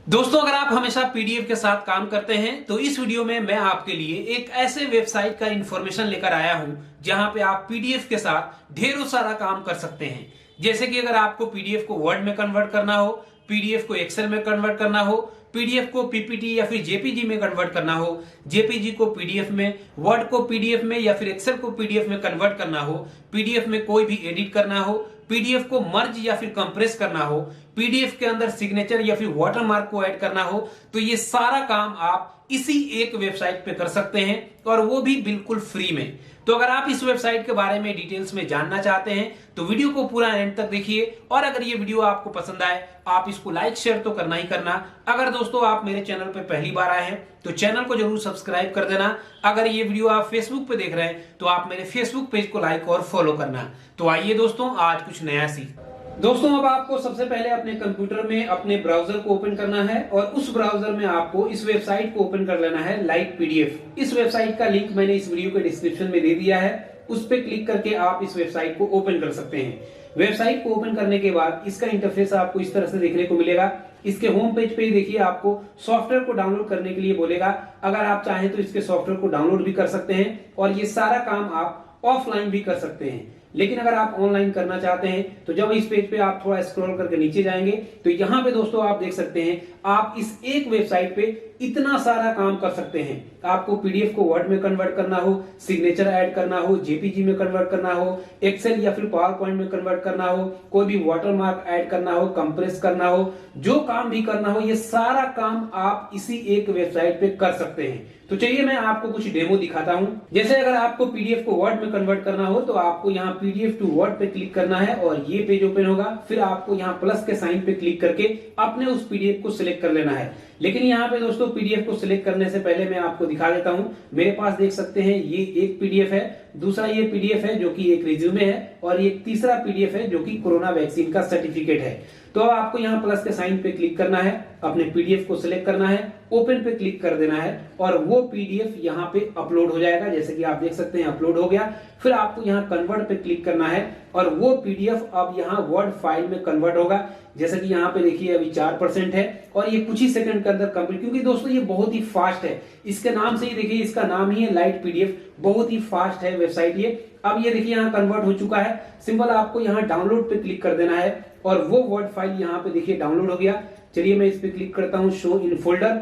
दोस्तों, अगर आप हमेशा पीडीएफ के साथ काम करते हैं तो इस वीडियो में मैं आपके लिए एक ऐसे वेबसाइट का इंफॉर्मेशन लेकर आया हूं जहां पे आप पीडीएफ के साथ ढेरों सारा काम कर सकते हैं। जैसे कि अगर आपको पीडीएफ को वर्ड में कन्वर्ट करना हो, पीडीएफ को एक्सेल में कन्वर्ट करना हो, पीडीएफ को पीपीटी या फिर जेपीजी में कन्वर्ट करना हो, जेपीजी को पीडीएफ में, वर्ड को पीडीएफ में या फिर एक्सेल को पीडीएफ में कन्वर्ट करना हो, पीडीएफ में कोई भी एडिट करना हो, पीडीएफ को मर्ज या फिर कंप्रेस करना हो, पीडीएफ के अंदर सिग्नेचर या फिर वाटरमार्क को ऐड करना हो, तो ये सारा काम आप इसी एक वेबसाइट पे कर सकते हैं और वो भी बिल्कुल फ्री में। तो अगर आप इस वेबसाइट के बारे में डिटेल्स में जानना चाहते हैं तो वीडियो को पूरा एंड तक देखिए, और अगर ये वीडियो आपको पसंद आए आप इसको लाइक शेयर तो करना ही करना। अगर दोस्तों आप मेरे चैनल पे पहली बार आए हैं तो चैनल को जरूर सब्सक्राइब कर देना। अगर ये वीडियो आप फेसबुक पे देख रहे हैं तो आप मेरे फेसबुक पेज को लाइक और फॉलो करना। तो आइए दोस्तों, आज कुछ नया सीख। दोस्तों, अब आपको सबसे पहले अपने कंप्यूटर में अपने ब्राउजर को ओपन करना है और उस ब्राउजर में आपको इस वेबसाइट को ओपन कर लेना है, लाइट पीडीएफ। इस वेबसाइट का लिंक मैंने इस वीडियो के डिस्क्रिप्शन में दे दिया है, उस पर क्लिक करके आप इस वेबसाइट को ओपन कर सकते हैं। वेबसाइट को ओपन करने के बाद इसका इंटरफेस आपको इस तरह से देखने को मिलेगा। इसके होम पेज पे ही देखिए आपको सॉफ्टवेयर को डाउनलोड करने के लिए बोलेगा। अगर आप चाहें तो इसके सॉफ्टवेयर को डाउनलोड भी कर सकते हैं और ये सारा काम आप ऑफलाइन भी कर सकते हैं। लेकिन अगर आप ऑनलाइन करना चाहते हैं तो जब इस पेज पे आप थोड़ा स्क्रॉल करके नीचे जाएंगे तो यहाँ पे दोस्तों आप देख सकते हैं आप इस एक वेबसाइट पे इतना सारा काम कर सकते हैं। आपको पीडीएफ को वर्ड में कन्वर्ट करना हो, सिग्नेचर ऐड करना हो, जेपीजी में कन्वर्ट करना हो, एक्सेल या फिर पावर पॉइंट में कन्वर्ट करना हो, कोई भी वाटरमार्क ऐड करना हो, कंप्रेस करना हो, जो काम भी करना हो, ये सारा काम आप इसी एक वेबसाइट पे कर सकते हैं। तो चलिए मैं आपको कुछ डेमो दिखाता हूं। जैसे अगर आपको पीडीएफ को वर्ड में कन्वर्ट करना हो तो आपको यहाँ पीडीएफ टू वर्ड पे क्लिक करना है और ये पेज ओपन होगा। फिर आपको यहाँ प्लस के साइन पे क्लिक करके अपने उस पीडीएफ को सिलेक्ट कर लेना है। लेकिन यहाँ पे दोस्तों पीडीएफ को सिलेक्ट करने से पहले मैं आपको दिखा देता हूँ। मेरे पास देख सकते हैं ये एक पीडीएफ है, दूसरा ये पीडीएफ है जो कि एक रिज्यूमे है, और ये तीसरा पीडीएफ है जो कि कोरोना वैक्सीन का सर्टिफिकेट है। तो अब आपको यहाँ प्लस के साइन पे क्लिक करना है, अपने पीडीएफ को सिलेक्ट करना है, ओपन पे क्लिक कर देना है और वो पीडीएफ यहाँ पे अपलोड हो जाएगा। जैसे कि आप देख सकते हैं अपलोड हो गया। फिर आपको यहाँ कन्वर्ट पे क्लिक करना है और वो पीडीएफ अब यहाँ वर्ड फाइल में कन्वर्ट होगा। जैसे कि यहाँ पे देखिए अभी 4% है और ये कुछ ही सेकंड के अंदर कंप्लीट, क्योंकि दोस्तों ये बहुत ही फास्ट है। इसके नाम से ही देखिए, इसका नाम ही है लाइट पीडीएफ, बहुत ही फास्ट है वेबसाइट ये। अब ये देखिए यहाँ कन्वर्ट हो चुका है। सिंपल आपको यहाँ डाउनलोड पे क्लिक कर देना है और वो वर्ड फाइल यहाँ पे देखिए डाउनलोड हो गया। चलिए मैं इस पे क्लिक करता हूँ, शो इन फोल्डर,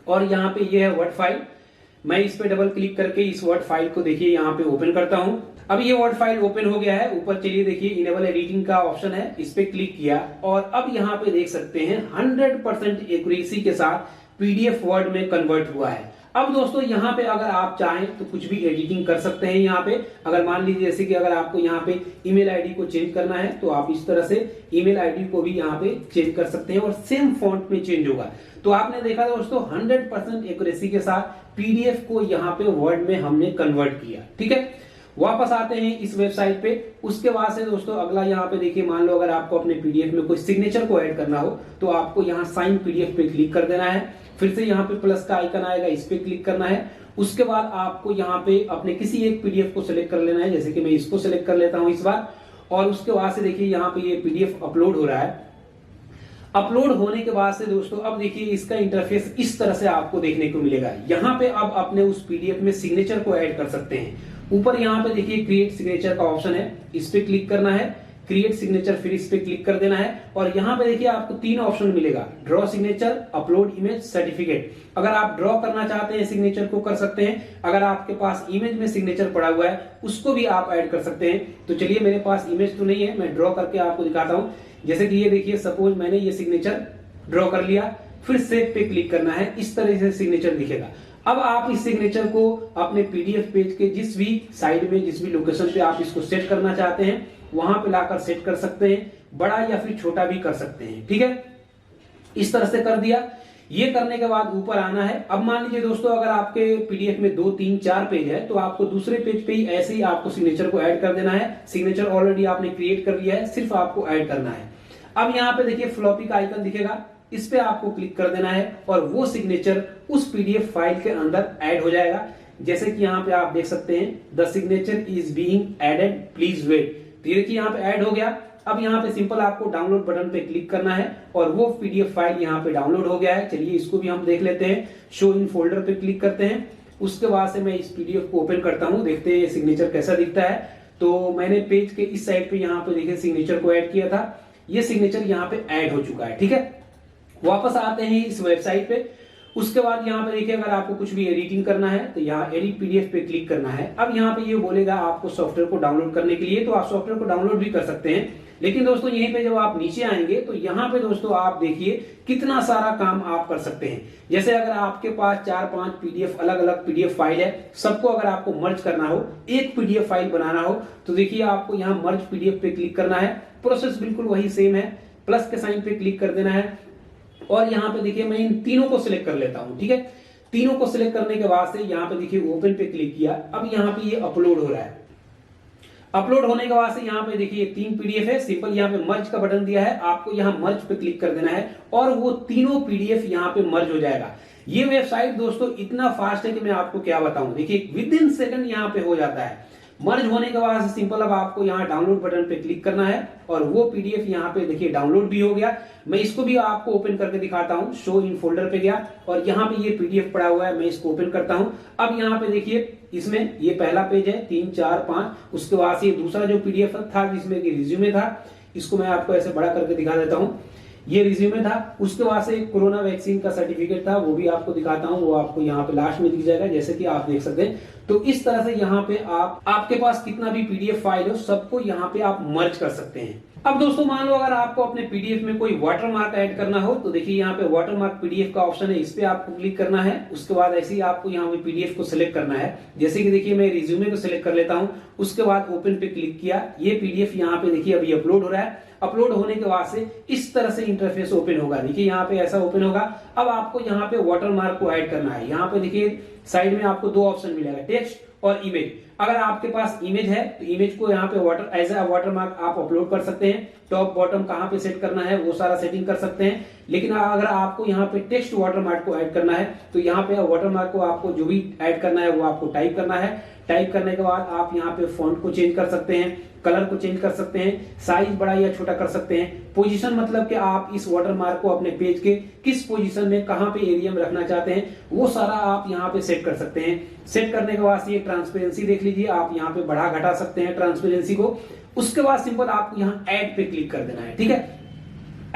और यहाँ पे ये है वर्ड फाइल। मैं इस पे डबल क्लिक करके इस वर्ड फाइल को देखिए यहाँ पे ओपन करता हूँ। अब ये वर्ड फाइल ओपन हो गया है। ऊपर चलिए देखिए इनेबल एडिटिंग का ऑप्शन है, इस पे क्लिक किया और अब यहाँ पे देख सकते हैं 100% एक्यूरेसी के साथ पीडीएफ वर्ड में कन्वर्ट हुआ है। अब दोस्तों यहाँ पे अगर आप चाहें तो कुछ भी एडिटिंग कर सकते हैं। यहाँ पे अगर मान लीजिए जैसे कि अगर आपको यहाँ पे ईमेल आईडी को चेंज करना है तो आप इस तरह से ईमेल आईडी को भी यहाँ पे चेंज कर सकते हैं और सेम फॉन्ट में चेंज होगा। तो आपने देखा दोस्तों 100% एक्यूरेसी के साथ पीडीएफ को यहाँ पे वर्ड में हमने कन्वर्ट किया। ठीक है, वापस आते हैं इस वेबसाइट पे। उसके बाद से दोस्तों अगला यहाँ पे देखिए, मान लो अगर आपको अपने पीडीएफ में कोई सिग्नेचर को ऐड करना हो तो आपको यहाँ साइन पीडीएफ पे क्लिक कर देना है। फिर से यहाँ पे प्लस का आइकन आएगा, इस पे क्लिक करना है। उसके बाद आपको यहाँ पे अपने किसी एक पीडीएफ को सिलेक्ट कर लेना है। जैसे कि मैं इसको सिलेक्ट कर लेता हूँ इस बार, और उसके बाद से देखिए यहाँ पे ये पीडीएफ अपलोड हो रहा है। अपलोड होने के बाद से दोस्तों अब देखिए इसका इंटरफेस इस तरह से आपको देखने को मिलेगा। यहाँ पे अब अपने उस पीडीएफ में सिग्नेचर को ऐड कर सकते हैं। ऊपर यहाँ पे देखिए क्रिएट सिग्नेचर का ऑप्शन है, इस पे क्लिक करना है, क्रिएट सिग्नेचर, फिर इस पे क्लिक कर देना है और यहाँ पे देखिए आपको 3 ऑप्शन मिलेगा, draw signature, upload image, certificate. अगर आप ड्रॉ करना चाहते हैं सिग्नेचर को कर सकते हैं। अगर आपके पास इमेज में सिग्नेचर पड़ा हुआ है उसको भी आप ऐड कर सकते हैं। तो चलिए मेरे पास इमेज तो नहीं है, मैं ड्रॉ करके आपको दिखाता हूँ। जैसे कि ये देखिए सपोज मैंने ये सिग्नेचर ड्रॉ कर लिया, फिर सेव पे क्लिक करना है, इस तरह से सिग्नेचर दिखेगा। अब आप इस सिग्नेचर को अपने पीडीएफ पेज के जिस भी साइड में, जिस भी लोकेशन पे आप इसको सेट करना चाहते हैं वहां पे लाकर सेट कर सकते हैं। बड़ा या फिर छोटा भी कर सकते हैं। ठीक है, इस तरह से कर दिया। ये करने के बाद ऊपर आना है। अब मान लीजिए दोस्तों अगर आपके पीडीएफ में 2, 3, 4 पेज है तो आपको दूसरे पेज पे ही ऐसे ही आपको सिग्नेचर को ऐड कर देना है। सिग्नेचर ऑलरेडी आपने क्रिएट कर लिया है, सिर्फ आपको ऐड करना है। अब यहाँ पे देखिए फ्लॉपी का आइकन दिखेगा, इस पे आपको क्लिक कर देना है और वो सिग्नेचर उस पीडीएफ फाइल के अंदर ऐड हो जाएगा। जैसे कि यहाँ पे आप देख सकते हैं the signature is being added, please wait. तो ये देखिए यहाँ पे ऐड हो गया। अब यहाँ पे सिंपल आपको डाउनलोड बटन पे क्लिक करना है और वो पीडीएफ फाइल यहाँ पे डाउनलोड हो गया है। चलिए इसको भी हम देख लेते हैं। शो इन फोल्डर पे क्लिक करते हैं। उसके बाद से मैं इस पीडीएफ को ओपन करता हूँ, देखते हैं सिग्नेचर कैसा दिखता है। तो मैंने पेज के इस साइड पे यहाँ पे देखिए सिग्नेचर को ऐड किया था, ये सिग्नेचर यहाँ पे ऐड हो चुका है। ठीक है, वापस आते हैं इस वेबसाइट पे। उसके बाद यहाँ पे देखिए अगर आपको कुछ भी एडिटिंग करना है तो यहाँ एडिट पीडीएफ पे क्लिक करना है। अब यहाँ पे ये बोलेगा आपको सॉफ्टवेयर को डाउनलोड करने के लिए, तो आप सॉफ्टवेयर को डाउनलोड भी कर सकते हैं। लेकिन दोस्तों यहीं पे जब आप नीचे आएंगे तो यहाँ पे दोस्तों आप देखिए कितना सारा काम आप कर सकते हैं। जैसे अगर आपके पास 4-5 पीडीएफ अलग अलग पीडीएफ फाइल है, सबको अगर आपको मर्ज करना हो, एक पीडीएफ फाइल बनाना हो, तो देखिए आपको यहाँ मर्ज पीडीएफ पे क्लिक करना है। प्रोसेस बिल्कुल वही सेम है, प्लस के साइन पे क्लिक कर देना है और यहाँ पे देखिए मैं इन तीनों को सिलेक्ट कर लेता हूँ। ठीक है, तीनों को सिलेक्ट करने के बाद से यहाँ पे देखिए ओपन पे क्लिक किया। अब यहाँ पे ये अपलोड हो रहा है। अपलोड होने के बाद से यहाँ पे देखिए 3 पीडीएफ है। सिंपल यहाँ पे मर्ज का बटन दिया है, आपको यहाँ मर्ज पे क्लिक कर देना है और वो तीनों पीडीएफ यहाँ पे मर्ज हो जाएगा। ये वेबसाइट दोस्तों इतना फास्ट है कि मैं आपको क्या बताऊं। देखिए विद इन सेकंड यहाँ पे हो जाता है। मर्ज होने के बाद सिंपल अब आपको यहाँ डाउनलोड बटन पे क्लिक करना है और वो पीडीएफ यहाँ पे देखिए डाउनलोड भी हो गया। मैं इसको भी आपको ओपन करके दिखाता हूँ। शो इन फोल्डर पे गया और यहाँ पे ये पीडीएफ पड़ा हुआ है, मैं इसको ओपन करता हूँ। अब यहाँ पे देखिए इसमें ये पहला पेज है 3, 4, 5। उसके बाद ये दूसरा जो पीडीएफ था जिसमें रिज्यूमे था, इसको मैं आपको ऐसे बड़ा करके दिखा देता हूँ। ये रिज्यूमे था। उसके बाद से कोरोना वैक्सीन का सर्टिफिकेट था, वो भी आपको दिखाता हूँ। वो आपको यहाँ पे लास्ट में दिख जाएगा, जैसे कि आप देख सकते हैं। तो इस तरह से यहाँ पे आपके पास कितना भी पीडीएफ फाइल हो, सबको यहाँ पे आप मर्ज कर सकते हैं। अब दोस्तों मान लो अगर आपको अपने पीडीएफ में कोई वाटरमार्क ऐड करना हो, तो देखिए यहाँ पे वाटरमार्क पीडीएफ का ऑप्शन है, इस पे आपको क्लिक करना है। उसके बाद ऐसे ही आपको यहाँ पे पीडीएफ को सिलेक्ट करना है। जैसे कि देखिए मैं रिज्यूमे को सिलेक्ट कर लेता हूँ। उसके बाद ओपन पे क्लिक किया। ये पीडीएफ यहाँ पे देखिए अभी अपलोड हो रहा है। अपलोड होने के बाद से इस तरह से इंटरफेस ओपन होगा। देखिए यहाँ पे ऐसा ओपन होगा। अब आपको यहाँ पे वाटरमार्क को ऐड करना है। यहाँ पे देखिए साइड में आपको 2 ऑप्शन मिलेगा, टेक्स्ट और इमेज। अगर आपके पास इमेज है तो इमेज को यहाँ पे एज अ वाटरमार्क आप अपलोड कर सकते हैं। टॉप बॉटम कहाँ पे सेट करना है वो सारा सेटिंग कर सकते हैं। लेकिन अगर आपको यहाँ पे टेक्स्ट वाटरमार्क को ऐड करना है तो यहाँ पे वाटरमार्क को आपको जो भी ऐड करना है वो आपको टाइप करना है। टाइप करने के बाद आप यहाँ पे फॉन्ट को चेंज कर सकते हैं, कलर को चेंज कर सकते हैं, साइज बड़ा या छोटा कर सकते हैं। पोजीशन मतलब कि आप इस वाटरमार्क को अपने पेज के किस पोजीशन में कहां पे एरिया में रखना चाहते हैं वो सारा आप यहाँ पे सेट कर सकते हैं। सेट करने के बाद ये ट्रांसपेरेंसी देख लीजिए, आप यहाँ पे बढ़ा घटा सकते हैं ट्रांसपेरेंसी को। उसके बाद सिंपल आपको यहाँ ऐड पे क्लिक कर देना है। ठीक है,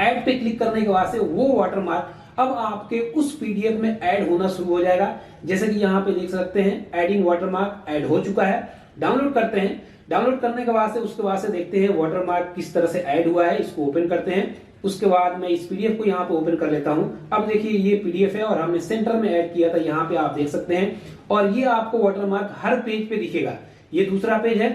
ऐड पे क्लिक करने के बाद से वो वाटरमार्क अब आपके उस पीडीएफ में ऐड होना शुरू हो जाएगा। जैसे कि यहाँ पे देख सकते हैं एडिंग वाटरमार्क ऐड हो चुका है। डाउनलोड करते हैं। डाउनलोड करने के बाद से उसके बाद से देखते हैं वाटरमार्क किस तरह से ऐड हुआ है। इसको ओपन करते हैं। उसके बाद मैं इस पीडीएफ को यहाँ पे ओपन कर लेता हूँ। अब देखिए ये पीडीएफ है और हमने सेंटर में ऐड किया था, यहाँ पे आप देख सकते हैं। और ये आपको वाटरमार्क हर पेज पे दिखेगा। ये दूसरा पेज है,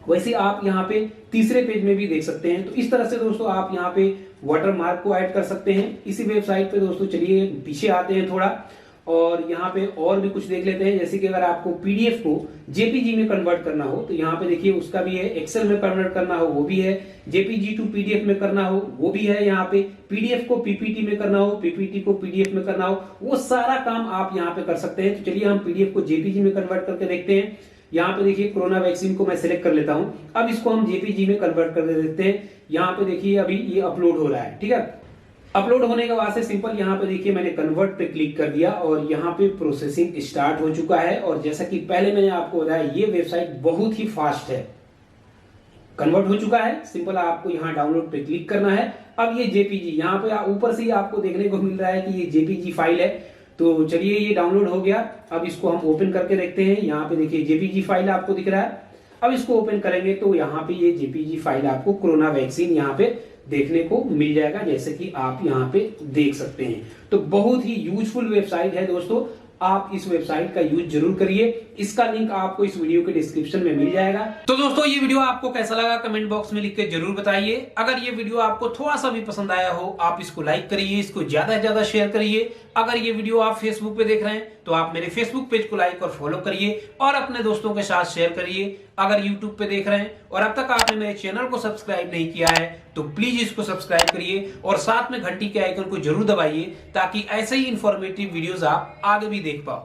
वैसे आप यहाँ पे तीसरे पेज में भी देख सकते हैं। तो इस तरह से दोस्तों आप यहाँ पे वाटरमार्क को ऐड कर सकते हैं इसी वेबसाइट पे। दोस्तों चलिए पीछे आते हैं थोड़ा और यहाँ पे और भी कुछ देख लेते हैं। जैसे कि अगर आपको पीडीएफ को जेपीजी में कन्वर्ट करना हो तो यहाँ पे देखिए उसका भी है। एक्सेल में कन्वर्ट करना हो वो भी है। जेपीजी टू पीडीएफ में करना हो वो भी है। यहाँ पे पीडीएफ को पीपीटी में करना हो, पीपीटी को पीडीएफ में करना हो, वो सारा काम आप यहाँ पे कर सकते हैं। तो चलिए हम पीडीएफ को जेपीजी में कन्वर्ट करके देखते हैं। यहाँ पे देखिए कोरोना वैक्सीन को मैं सिलेक्ट कर लेता हूँ। अब इसको हम जेपीजी में कन्वर्ट कर देते हैं। यहाँ पे देखिए अभी ये अपलोड हो रहा है। ठीक है, अपलोड होने के बाद से सिंपल यहाँ पे देखिए मैंने कन्वर्ट पे क्लिक कर दिया और यहाँ पे प्रोसेसिंग स्टार्ट हो चुका है। और जैसा कि पहले मैंने आपको बताया ये वेबसाइट बहुत ही फास्ट है। कन्वर्ट हो चुका है। सिंपल आपको यहाँ डाउनलोड पे क्लिक करना है। अब ये जेपीजी यहाँ पे ऊपर से ही आपको देखने को मिल रहा है कि ये जेपीजी फाइल है। तो चलिए ये डाउनलोड हो गया। अब इसको हम ओपन करके देखते हैं। यहाँ पे देखिए जेपीजी फाइल आपको दिख रहा है। अब इसको ओपन करेंगे तो यहाँ पे ये जेपीजी फाइल आपको कोरोना वैक्सीन यहाँ पे देखने को मिल जाएगा, जैसे कि आप यहाँ पे देख सकते हैं। तो बहुत ही यूजफुल वेबसाइट है दोस्तों, आप इस वेबसाइट का यूज जरूर करिए। इसका लिंक आपको इस वीडियो के डिस्क्रिप्शन में मिल जाएगा। तो दोस्तों ये वीडियो आपको कैसा लगा कमेंट बॉक्स में लिख के जरूर बताइए। अगर ये वीडियो आपको थोड़ा सा भी पसंद आया हो आप इसको लाइक करिए, इसको ज्यादा से ज्यादा शेयर करिए। अगर ये वीडियो आप फेसबुक पे देख रहे हैं तो आप मेरे फेसबुक पेज को लाइक और फॉलो करिए और अपने दोस्तों के साथ शेयर करिए। अगर यूट्यूब पे देख रहे हैं और अब तक आपने मेरे चैनल को सब्सक्राइब नहीं किया है तो प्लीज इसको सब्सक्राइब करिए और साथ में घंटी के आइकन को जरूर दबाइए ताकि ऐसे ही इंफॉर्मेटिव वीडियोस आप आगे भी देख पाओ।